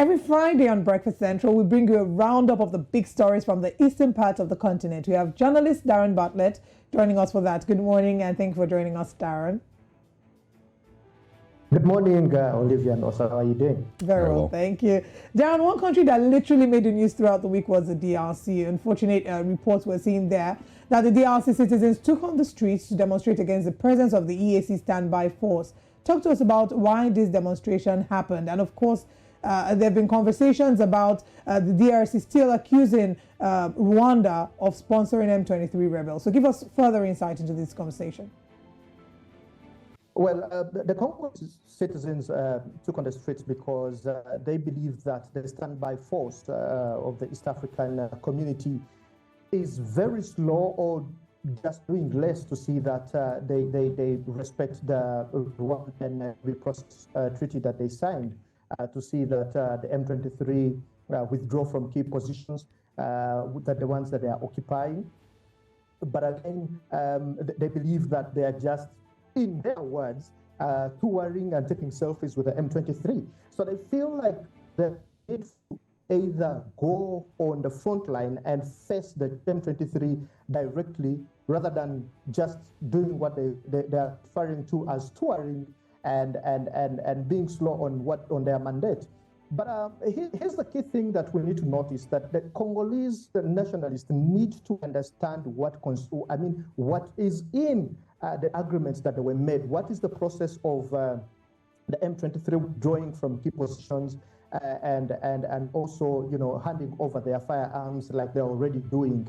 Every Friday on Breakfast Central, we bring you a roundup of the big stories from the eastern part of the continent. We have journalist Darren Bartlett joining us for that. Good morning, and thank you for joining us, Darren. Good morning, Olivia and Osa. How are you doing? Very well, thank you. Darren, one country that literally made the news throughout the week was the DRC. Unfortunate reports were seen there that the DRC citizens took on the streets to demonstrate against the presence of the EAC standby force. Talk to us about why this demonstration happened. And of course, there have been conversations about the DRC still accusing Rwanda of sponsoring M23 rebels. So give us further insight into this conversation. Well, the Congolese citizens took on the streets because they believe that the standby force of the East African community is very slow or just doing less to see that they respect the Rwandan process treaty that they signed, to see that the M23 withdraw from key positions, that the ones that they are occupying. But again, they believe that they are just, in their words, touring and taking selfies with the M23. So they feel like they need to either go on the front line and face the M23 directly rather than just doing what they are referring to as touring and being slow on their mandate. But here's the key thing that we need to notice, that the Congolese nationalists need to understand what is in the agreements that were made. What is the process of the M23 withdrawing from key positions and also, handing over their firearms like they're already doing.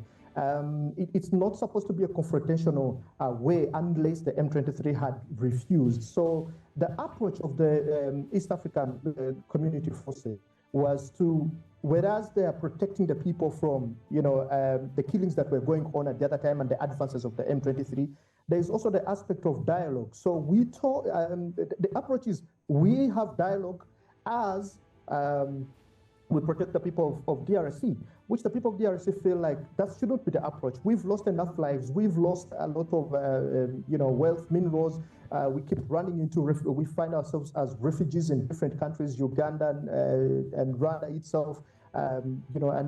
It's not supposed to be a confrontational way unless the M23 had refused. So the approach of the East African community forces was to, whereas they are protecting the people from, the killings that were going on at the other time and the advances of the M23, there is also the aspect of dialogue. So we told, the approach is we have dialogue as we protect the people of DRC, which the people of DRC feel like that shouldn't be the approach. We've lost enough lives. We've lost a lot of, wealth, minerals. We keep running into, we find ourselves as refugees in different countries, Uganda and Rwanda itself, and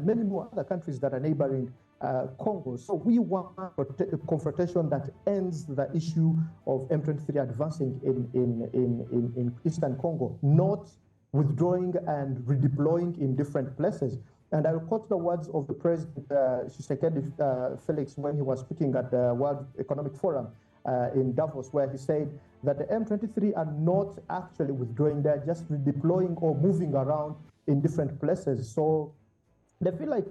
many more other countries that are neighboring Congo. So we want a confrontation that ends the issue of M23 advancing in Eastern Congo, not withdrawing and redeploying in different places. And I will quote the words of the President Tshisekedi Felix when he was speaking at the World Economic Forum in Davos, where he said that the M23 are not actually withdrawing, they're just redeploying or moving around in different places. So they feel like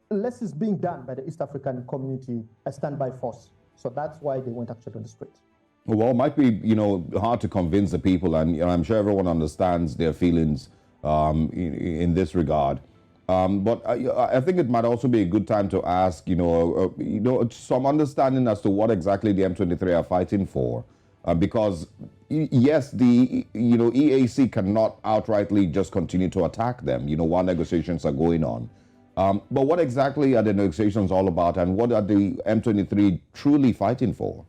less is being done by the East African community, a standby force. So that's why they went actually on the streets. Well, it might be, hard to convince the people, and I'm sure everyone understands their feelings in this regard. But I think it might also be a good time to ask, some understanding as to what exactly the M23 are fighting for, because yes, the EAC cannot outrightly just continue to attack them, while negotiations are going on. But what exactly are the negotiations all about, and what are the M23 truly fighting for?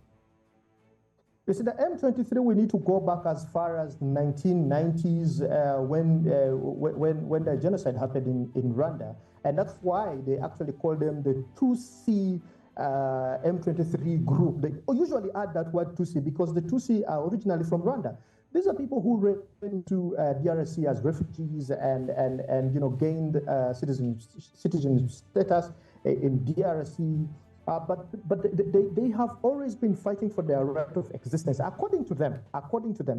You see, the M23, we need to go back as far as the 1990s when the genocide happened in Rwanda. And that's why they actually call them the 2C M23 group. They usually add that word 2C because the 2C are originally from Rwanda. These are people who ran into DRC as refugees and gained citizen status in DRC. But they have always been fighting for their right of existence. According to them,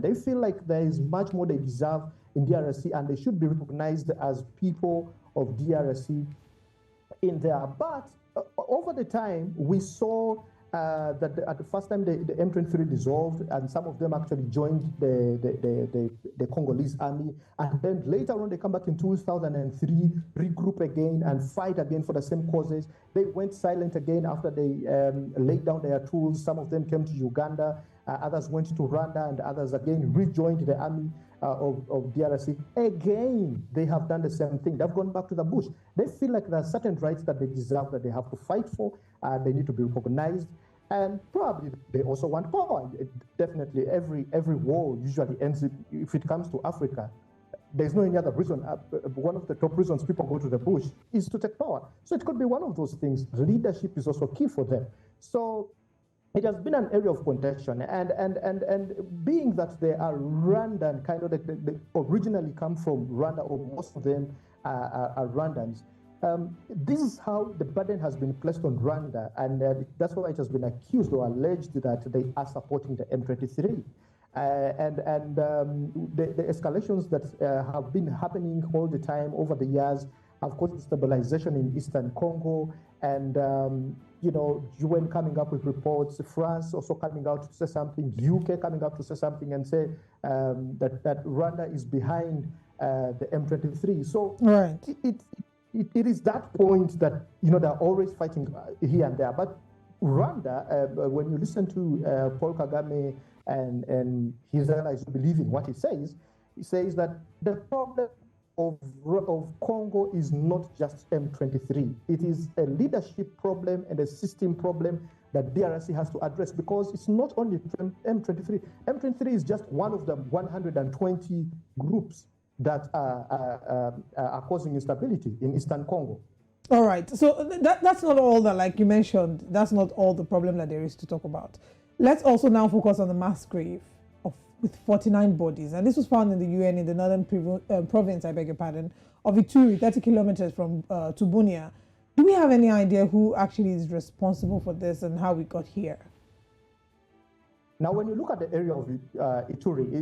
they feel like there is much more they deserve in DRC and they should be recognized as people of DRC in there. But over the time, we saw that at the first time the M23 dissolved, and some of them actually joined the Congolese army, and then later on they come back in 2003, regroup again and fight again for the same causes. They went silent again after they laid down their tools. Some of them came to Uganda, others went to Rwanda, and others again rejoined the army of DRC. Again, they have done the same thing. They've gone back to the bush. They feel like there are certain rights that they deserve, that they have to fight for. They need to be recognized. And probably they also want power. Definitely, every war usually ends, if it comes to Africa, there's no any other reason. One of the top reasons people go to the bush is to take power. So it could be one of those things. Leadership is also key for them. So it has been an area of contention, and being that they are Rwandan, kind of they originally come from Rwanda, or most of them are Rwandans. This is how the burden has been placed on Rwanda, and that's why it has been accused or alleged that they are supporting the M23. The escalations that have been happening all the time over the years have caused stabilization in Eastern Congo, and UN coming up with reports, France also coming out to say something, UK coming up to say something and say that Rwanda is behind the M23. So right. It is that point that they're always fighting here and there. But Rwanda, when you listen to Paul Kagame and his allies believe in what he says that the problem of Congo is not just M23. It is a leadership problem and a system problem that DRC has to address, because it's not only M23. M23 is just one of the 120 groups that are causing instability in Eastern Congo. All right. So that's not all that, like you mentioned, that's not all the problem that there is to talk about. Let's also now focus on the mass grave with 49 bodies. And this was found in the UN in the northern province, I beg your pardon, of Ituri, 30 kilometers from Bunia. Do we have any idea who actually is responsible for this and how we got here? Now, when you look at the area of Ituri,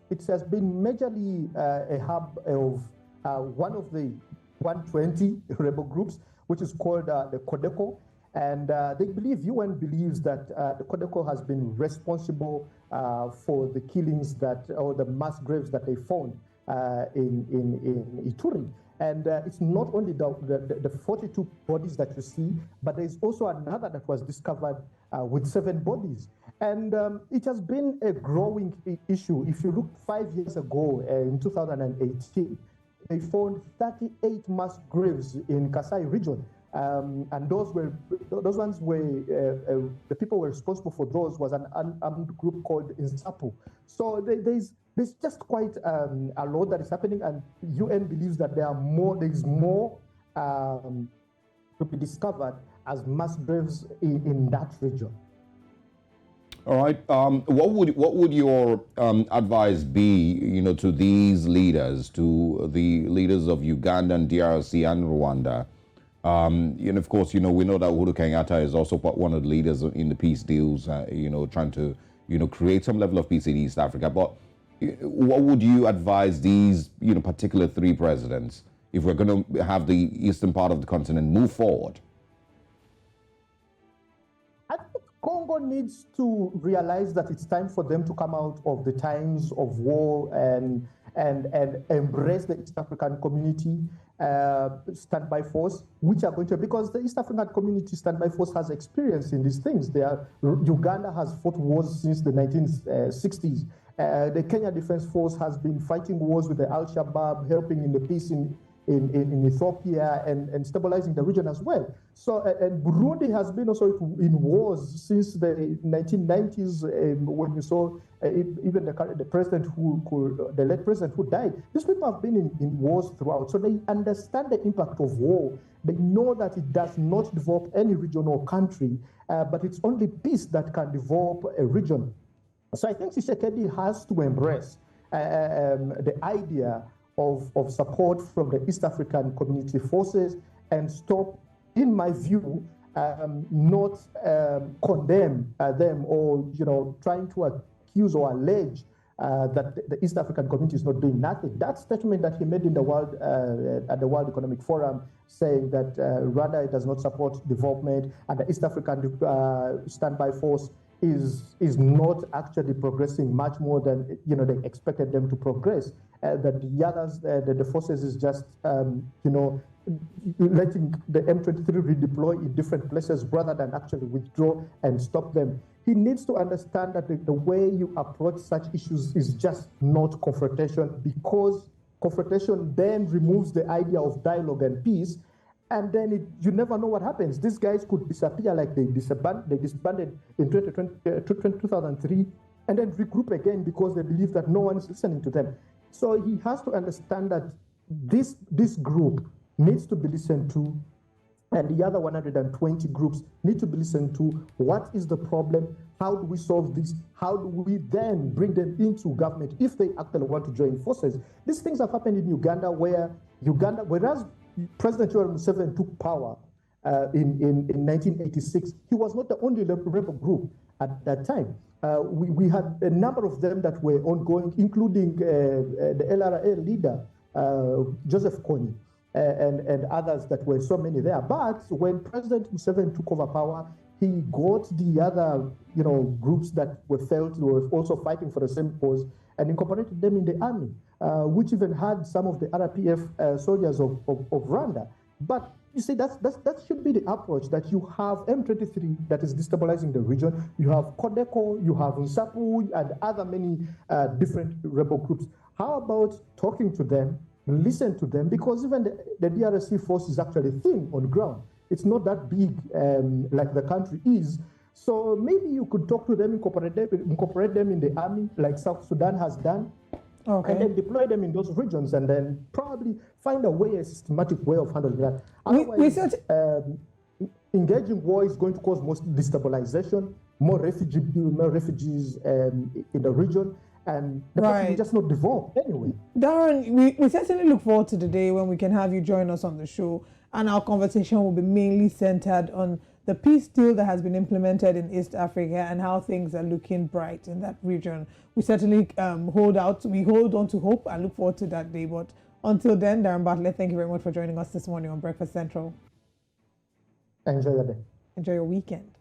it has been majorly a hub of one of the 120 rebel groups, which is called the Codeco. And UN believes that the Codeco has been responsible for the killings or the mass graves that they found in Ituri. And it's not only the 42 bodies that you see, but there's also another that was discovered with 7 bodies. And it has been a growing issue. If you look 5 years ago, in 2018, they found 38 mass graves in Kasai region. And those ones were, the people were responsible for those was an unarmed group called Insapu. So there's just quite a lot that is happening, and UN believes that there is more to be discovered as mass graves in that region. All right. What would your advice be, to these leaders, to the leaders of Uganda and DRC and Rwanda? And of course, we know that Uhuru Kenyatta is also one of the leaders in the peace deals, trying to, create some level of peace in East Africa. But what would you advise these, particular 3 presidents, if we're going to have the eastern part of the continent move forward? I think Congo needs to realize that it's time for them to come out of the times of war and embrace the East African community standby force, which are going to, because the East African community standby force has experience in these things. Uganda has fought wars since the 1960s. The Kenya Defense Force has been fighting wars with the Al-Shabaab, helping in the peace in Ethiopia and stabilizing the region as well. So, and Burundi has been also in wars since the 1990s, when you saw even the president the late president who died. These people have been in wars throughout, so they understand the impact of war. They know that it does not develop any region or country, but it's only peace that can develop a region. So I think Tshisekedi has to embrace the idea of support from the East African community forces and stop, in my view, not condemn them or trying to accuse or allege that the East African community is not doing nothing. That statement that he made in the world at the World Economic Forum, saying that Rwanda does not support development and the East African standby force is not actually progressing much more than they expected them to progress. That the others, the forces is just letting the M23 redeploy in different places rather than actually withdraw and stop them. He needs to understand that the way you approach such issues is just not confrontation, because confrontation then removes the idea of dialogue and peace, and then you never know what happens. These guys could disappear like they disbanded in 2003 and then regroup again because they believe that no one is listening to them. So he has to understand that this group needs to be listened to, and the other 120 groups need to be listened to. What is the problem? How do we solve this? How do we then bring them into government if they actually want to join forces? These things have happened in Uganda, whereas President Yoweri Museveni took power in 1986, he was not the only rebel group at that time. We had a number of them that were ongoing, including the LRA leader, Joseph Kony, and others that were so many there. But when President Museveni took over power, he got the other, groups that were also fighting for the same cause and incorporated them in the army, which even had some of the RPF soldiers of Rwanda. But you see, that should be the approach, that you have M23 that is destabilizing the region, you have Kodeko, you have Nsapu, and other many different rebel groups. How about talking to them, listen to them, because even the DRC force is actually thin on ground. It's not that big like the country is. So maybe you could talk to them, incorporate them in the army, like South Sudan has done, and then deploy them in those regions, and then probably find a systematic way of handling that. Otherwise, engaging war is going to cause more destabilization, more refugees in the region, and the country will just not develop anyway. Darren, we certainly look forward to the day when we can have you join us on the show, and our conversation will be mainly centered on the peace deal that has been implemented in East Africa and how things are looking bright in that region. We certainly hold on to hope and look forward to that day. But until then, Darren Bartlett, thank you very much for joining us this morning on Breakfast Central. Enjoy your day. Enjoy your weekend.